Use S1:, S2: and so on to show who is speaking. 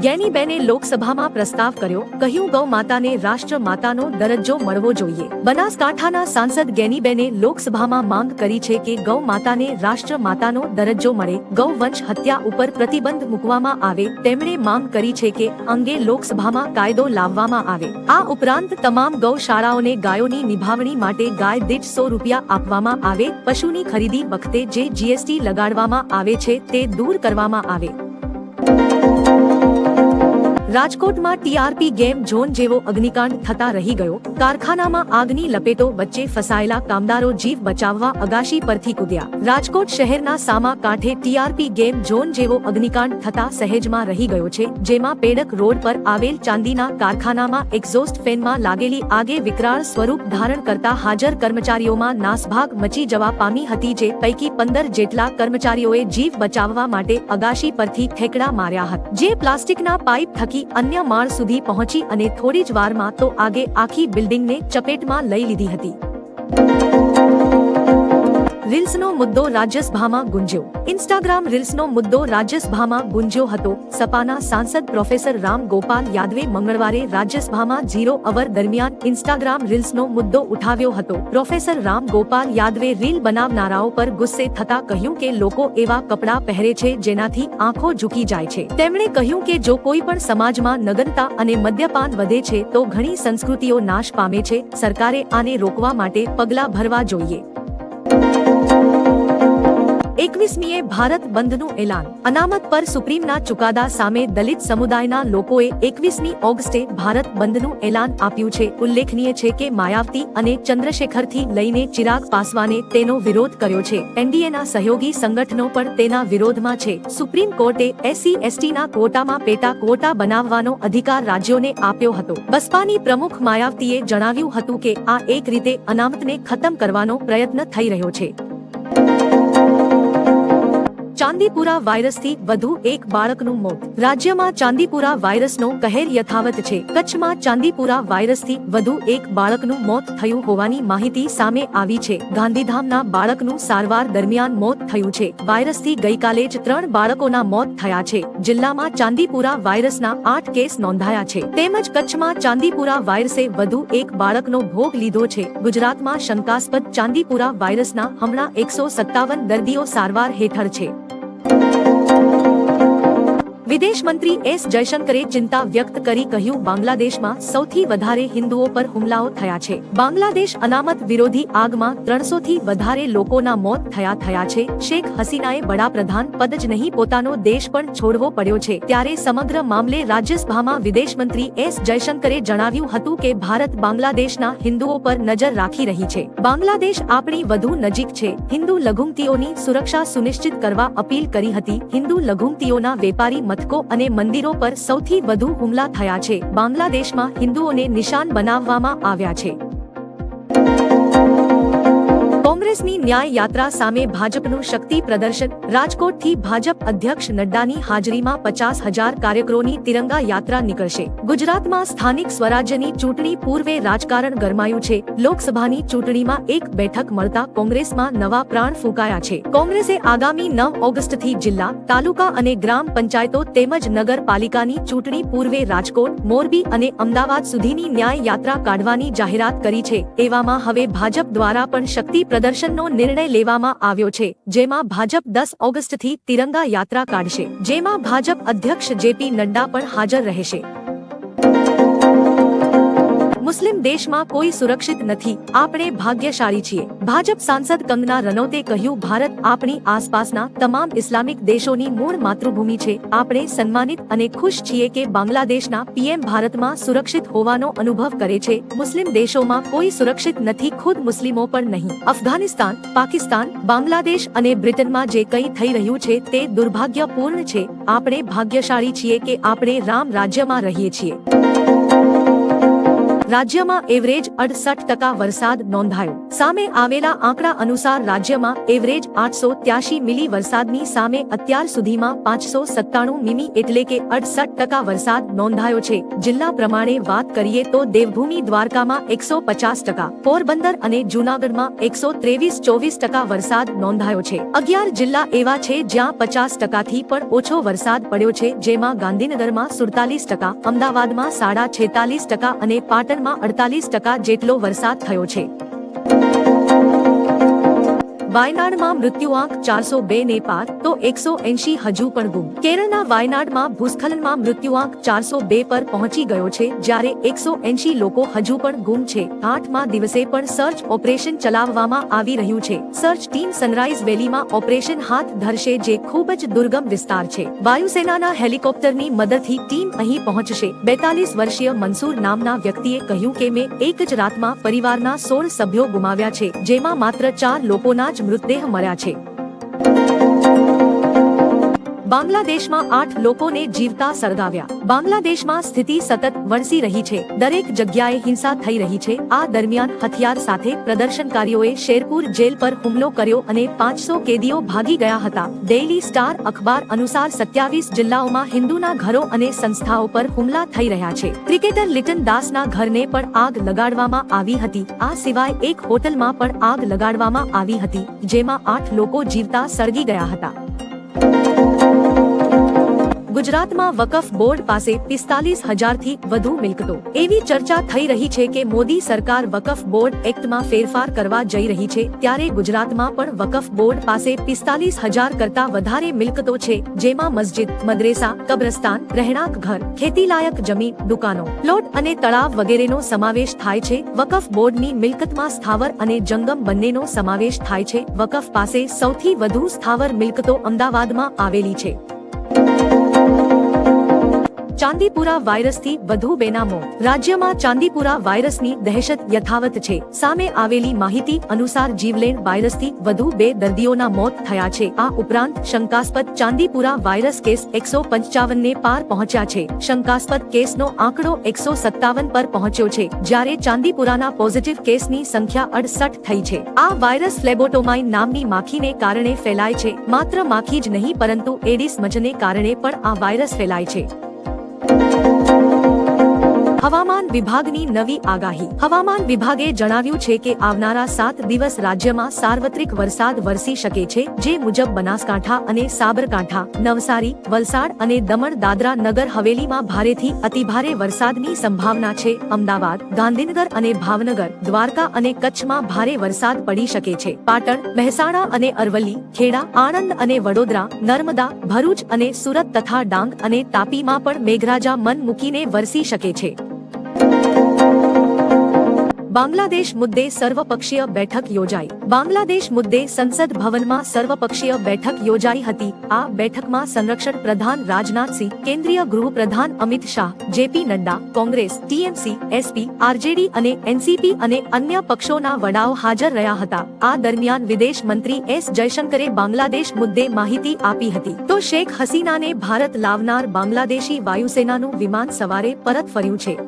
S1: ગેનીબેને લોકસભામાં પ્રસ્તાવ કર્યો, કહ્યું ગૌ માતાને રાષ્ટ્ર માતાનો દરજ્જો મળવો જોઈએ। બનાસકાંઠાના સાંસદ ગેનીબેને લોકસભામાં માંગ કરી છે કે ગૌ માતાને રાષ્ટ્ર માતાનો દરજ્જો મળે, ગૌ વંશ હત્યા ઉપર પ્રતિબંધ મૂકવામાં આવે। તેમણે માંગ કરી છે કે અંગે લોકસભામાં કાયદો લાવવામાં આવે। આ ઉપરાંત તમામ ગૌશાળાઓને ગાયોની નિભાવણી માટે ગાય દીઠ 100 રૂપિયા આપવામાં આવે। પશુની ખરીદી વખતે જે જીએસટી લગાડવામાં આવે છે તે દૂર કરવામાં આવે। રાજકોટમાં ટીઆરપી ગેમ ઝોન જેવો અગ્નિકાંડ થતા રહી ગયો। કારખાનામાં આગની લપેટો વચ્ચે ફસાયેલા કામદારો જીવ બચાવવા અગાશી પરથી કૂદ્યા। રાજકોટ શહેરના સામા કાંઠે ટીઆરપી ગેમ ઝોન જેવો અગ્નિકાંડ થતા સહેજમાં રહી ગયો છે, જેમાં પેડક રોડ પર આવેલ ચાંદીના કારખાનામાં એક્ઝોસ્ટ ફેનમાં લાગેલી આગે વિકરાળ સ્વરૂપ ધારણ કરતા હાજર કર્મચારીઓમાં નાસભાગ મચી જવા પામી હતી, જે પૈકી 15 જેટલા કર્મચારીઓએ જીવ બચાવવા માટે અગાશી પરથી ઠેકડા માર્યા હતા, જે પ્લાસ્ટિકના પાઇપ થકી અન્ય માળ સુધી પહોંચી અને થોડી જ વારમાં તો આગે આખી બિલ્ડિંગને ચપેટમાં લઈ લીધી હતી। રીલ્સનો મુદ્દો રાજ્યસભામાં ગુંજ્યો। ઇન્સ્ટાગ્રામ રીલ્સનો મુદ્દો રાજ્યસભામાં ગુંજ્યો હતો। સપાના સાંસદ પ્રોફેસર રામ ગોપાલ યાદવે મંગળવારે રાજ્યસભામાં 0 અવર દરમિયાન ઇન્સ્ટાગ્રામ રીલ્સનો મુદ્દો ઉઠાવ્યો હતો। પ્રોફેસર રામ ગોપાલ યાદવે રીલ બનાવનારાઓ પર ગુસ્સે થતા કહ્યું કે લોકો એવા કપડાં પહેરે છે જેનાથી આંખો ઝૂકી જાય છે। તેમણે કહ્યું કે જો કોઈ પણ સમાજમાં નગ્નતા અને મદ્યપાન વધે છે તો ઘણી સંસ્કૃતિઓ નાશ પામે છે। સરકારે આને રોકવા માટે પગલાં ભરવા જોઈએ। 21મીએ ભારત બંધનું એલાન। અનામત પર સુપ્રીમના ચુકાદા સામે દલિત સમુદાયના લોકોએ 21મી ઓગસ્ટે ભારત બંધનું એલાન આપ્યું છે। ઉલ્લેખનીય છે કે માયાવતી અને ચંદ્રશેખરથી લઈને ચિરાગ પાસવાને તેનો વિરોધ કર્યો છે। એનડીએના સહયોગી સંગઠનો પણ તેના વિરોધમાં છે। સુપ્રીમ કોર્ટે SC/STના કોટામાં પેટા કોટા બનાવવાનો અધિકાર રાજ્યોને આપ્યો હતો। બસપાની પ્રમુખ માયાવતીએ જણાવ્યું હતું કે આ એક રીતે અનામતને ખતમ કરવાનો પ્રયત્ન થઈ રહ્યો છે। ચાંદીપુરા વાયરસથી વધુ એક બાળકનું મોત। રાજ્યમાં ચાંદીપુરા વાયરસનો કહેર યથાવત છે। કચ્છમાં ચાંદીપુરા વાયરસથી વધુ એક બાળકનું મોત થયું હોવાની માહિતી સામે આવી છે। ગાંધીધામના બાળકનું સારવાર દરમિયાન મોત થયું છે। વાયરસથી ગઈકાલે જ 3 બાળકોના મોત થયા છે। જિલ્લામાં ચાંદીપુરા વાયરસના 8 કેસ નોંધાયા છે, તેમજ કચ્છમાં ચાંદીપુરા વાયરસે વધુ એક બાળકનો ભોગ લીધો છે। ગુજરાતમાં શંકાસ્પદ ચાંદીપુરા વાયરસના હમણાં 157 દર્દીઓ સારવાર હેઠળ છે। વિદેશ મંત્રી એસ જયશંકરે ચિંતા વ્યક્ત કરી કહ્યું, બાંગ્લાદેશમાં સૌથી વધારે હિન્દુઓ પર હુમલાઓ થયા છે। બાંગ્લાદેશ અનામત વિરોધી આગમાં 300થી વધારે લોકોના મોત થયા છે। શેખ હસીનાએ વડાપ્રધાન પદ જ નહીં પોતાનો દેશ પણ છોડવો પડ્યો છે। ત્યારે સમગ્ર મામલે રાજ્યસભામાં વિદેશ મંત્રી એસ જયશંકરે જણાવ્યું હતું કે ભારત બાંગ્લાદેશના હિન્દુઓ પર નજર રાખી રહી છે। બાંગ્લાદેશ આપણી વધુ નજીક છે। હિન્દુ લઘુમતીઓની સુરક્ષા સુનિશ્ચિત કરવા અપીલ કરી હતી। હિન્દુ લઘુમતીઓના વેપારી અને મંદિરો પર સૌથી વધુ હુમલા થયા છે। બાંગ્લાદેશમાં હિન્દુઓને નિશાન બનાવવામાં આવ્યા છે। કોંગ્રેસની ન્યાય યાત્રા સામે ભાજપનું શક્તિ પ્રદર્શન। રાજકોટથી ભાજપ અધ્યક્ષ નડ્ડાની હાજરીમાં 50,000 કાર્યકરોની તિરંગા યાત્રા નીકળશે। ગુજરાતમાં સ્થાનિક સ્વરાજ્યની ચૂંટણી પૂર્વે રાજકારણ ગરમાયું છે। લોકસભાની ચૂંટણીમાં એક બેઠક મળતા કોંગ્રેસમાં નવા પ્રાણ ફૂંકાયા છે। કોંગ્રેસે આગામી 9 ઓગસ્ટથી જિલ્લા, તાલુકા અને ગ્રામ પંચાયતો તેમજ નગરપાલિકાની ચૂંટણી પૂર્વે રાજકોટ, મોરબી અને અમદાવાદ સુધીની ન્યાય યાત્રા કાઢવાની જાહેરાત કરી છે। એવામાં હવે ભાજપ દ્વારા પણ શક્તિ પ્રદર્શનનો નિર્ણય લેવામાં આવ્યો છે, જેમાં ભાજપ 10 ઓગસ્ટથી તિરંગા યાત્રા કાઢશે, જેમાં ભાજપ અધ્યક્ષ જેપી નડ્ડા પણ હાજર રહેશે। મુસ્લિમ દેશમાં કોઈ સુરક્ષિત નથી, આપણે ભાગ્યશાળી છીએ। ભાજપ સાંસદ કંગના રનૌતે કહ્યું, ભારત આપણી આસપાસના તમામ ઇસ્લામિક દેશોની મૂળ માતૃભૂમિ છે। આપણે સન્માનિત અને ખુશ છીએ કે બાંગ્લાદેશના પીએમ ભારતમાં સુરક્ષિત હોવાનો અનુભવ કરે છે। મુસ્લિમ દેશોમાં કોઈ સુરક્ષિત નથી, ખુદ મુસ્લિમો પણ નહીં। અફઘાનિસ્તાન, પાકિસ્તાન, બાંગ્લાદેશ અને બ્રિટનમાં જે કંઈ થઈ રહ્યું છે તે દુર્ભાગ્યપૂર્ણ છે। આપણે ભાગ્યશાળી છીએ કે આપણે રામ રાજ્યમાં રહીએ છીએ। રાજ્યમાં એવરેજ 68% વરસાદ નોંધાયો. સામે આવેલા આંકડા અનુસાર રાજ્યમાં એવરેજ 883 મિલી વરસાદની સામે અત્યાર સુધીમાં 597 મિમી એટલે કે 68% વરસાદ નોંધાયો છે. જિલ્લા પ્રમાણે વાત કરીએ તો દેવભૂમિ દ્વારકામાં 150%, પોરબંદર અને જૂનાગઢમાં 123-24% વરસાદ નોંધાયો છે. 11 જિલ્લા એવા છે જ્યાં 50% થી પણ ઓછો વરસાદ પડ્યો છે, જેમાં ગાંધીનગરમાં 47%, અમદાવાદમાં 46% અને પાટણમાં 48% જેટલો વરસાદ થયો છે. વાયનાડમાં મૃત્યુઆંક 402 ને પાર તો 180 હજુ પણ ગુમ. કેરળના વાયનાડમાં ભૂસ્ખલનમાં મૃત્યુઆંક 402 પર પહોંચી ગયો છે, જ્યારે 180 લોકો હજુ પણ ગુમ છે. 8મા દિવસે પણ સર્ચ ઓપરેશન ચલાવવામાં આવી રહ્યું છે. સર્ચ ટીમ સનરાઈઝ વેલીમાં ઓપરેશન હાથ ધરશે, જે ખૂબ જ દુર્ગમ વિસ્તાર છે. વાયુસેનાના હેલિકોપ્ટરની મદદથી ટીમ અહીં પહોંચશે. 42 વર્ષીય મંસૂર નામના વ્યક્તિએ કહ્યું કે મેં એક જ રાતમાં પરિવારના 16 સભ્યો ગુમાવ્યા છે, જેમાં માત્ર 4 લોકોના જ મૃતદેહ મળ્યા છે. બાંગ્લાદેશમાં 8 લોકોને જીવતા સળગાવ્યા. બાંગ્લાદેશમાં સ્થિતિ સતત વણસી રહી છે. દરેક જગ્યાએ હિંસા થઈ રહી છે. આ દરમિયાન હથિયાર સાથે પ્રદર્શનકારીઓએ શેરપુર જેલ પર હુમલો કર્યો અને 500 કેદીઓ ભાગી ગયા હતા. ડેઇલી સ્ટાર અખબાર અનુસાર 27 જિલ્લાઓમાં હિન્દુના ઘરો અને સંસ્થાઓ પર હુમલા થઈ રહ્યા છે. ક્રિકેટર લિટન દાસના ઘરને પણ આગ લગાડવામાં આવી હતી. આ સિવાય એક હોટલમાં પણ આગ લગાડવામાં આવી હતી, જેમાં 8 લોકો જીવતા સળગી ગયા હતા. ગુજરાતમાં વકફ બોર્ડ પાસે 45,000 થી વધુ મિલકતો. એવી ચર્ચા થઈ રહી છે કે મોદી સરકાર વકફ બોર્ડ એક્ટમાં ફેરફાર કરવા જઈ રહી છે, ત્યારે ગુજરાતમાં પણ વકફ બોર્ડ પાસે 45,000 કરતા વધારે મિલકતો છે, જેમાં મસ્જિદ, મદ્રેસા, કબ્રસ્તાન, રહેણાંક ઘર, ખેતીલાયક જમીન, દુકાનો, પ્લોટ અને તળાવ વગેરેનો સમાવેશ થાય છે. વકફ બોર્ડની મિલકતમાં સ્થાવર અને જંગમ બંનેનો સમાવેશ થાય છે. વકફ પાસે સૌથી વધુ સ્થાવર મિલકતો અમદાવાદમાં આવેલી છે. ચાંદીપુરા વાયરસથી વધુ 2ના મોત. રાજ્યમાં ચાંદીપુરા વાયરસની દહેશત યથાવત છે. સામે આવેલી માહિતી અનુસાર જીવલેણ વાયરસથી વધુ 2 દર્દીઓના મોત થયા છે. આ ઉપરાંત શંકાસ્પદ ચાંદીપુરા વાયરસ કેસ 155 ને પાર પહોંચ્યા છે. શંકાસ્પદ કેસનો આંકડો 157 પર પહોંચ્યો છે, જ્યારે ચાંદીપુરાના પોઝિટિવ કેસની સંખ્યા 68 થઈ છે. આ વાયરસ ફ્લેબોટોમાઇન નામની માખીને કારણે ફેલાય છે. માત્ર માખી જ નહીં, પરંતુ એડિસ મચ્છરને કારણે પણ આ વાયરસ ફેલાય છે. હવામાન વિભાગની નવી આગાહી. હવામાન વિભાગે જણાવ્યું છે કે આવનારા 7 દિવસ રાજ્યમાં સાર્વત્રિક વરસાદ વરસી શકે છે, જે મુજબ બનાસકાંઠા અને સાબરકાંઠા, નવસારી, વલસાડ અને દમણ દાદરા નગર હવેલીમાં ભારેથી અતિભારે વરસાદની સંભાવના છે. અમદાવાદ, ગાંધીનગર અને ભાવનગર, દ્વારકા અને કચ્છમાં ભારે વરસાદ પડી શકે છે. પાટણ, મહેસાણા અને અરવલ્લી, ખેડા, આણંદ અને વડોદરા, નર્મદા, ભરૂચ અને સુરત તથા ડાંગ અને તાપીમાં પણ મેઘરાજા મન મૂકીને વરસી શકે છે. બાંગ્લાદેશ મુદ્દે સર્વપક્ષીય બેઠક યોજાઈ. બાંગ્લાદેશ મુદ્દે સંસદ ભવનમાં સર્વપક્ષીય બેઠક યોજાઈ હતી. આ બેઠકમાં સંરક્ષણ પ્રધાન રાજનાથસિંહ, કેન્દ્રીય ગૃહ પ્રધાન Amit Shah, JP Nadda, Congress, TMC, SP, RJD અને એનસીપી અને અન્ય પક્ષોના વડાઓ હાજર રહ્યા હતા. આ દરમિયાન વિદેશ મંત્રી એસ જયશંકરે બાંગ્લાદેશ મુદ્દે માહિતી આપી હતી. તો શેખ હસીનાને ભારત લાવનાર બાંગ્લાદેશી વાયુસેનાનું વિમાન સવારે પરત ફર્યું છે.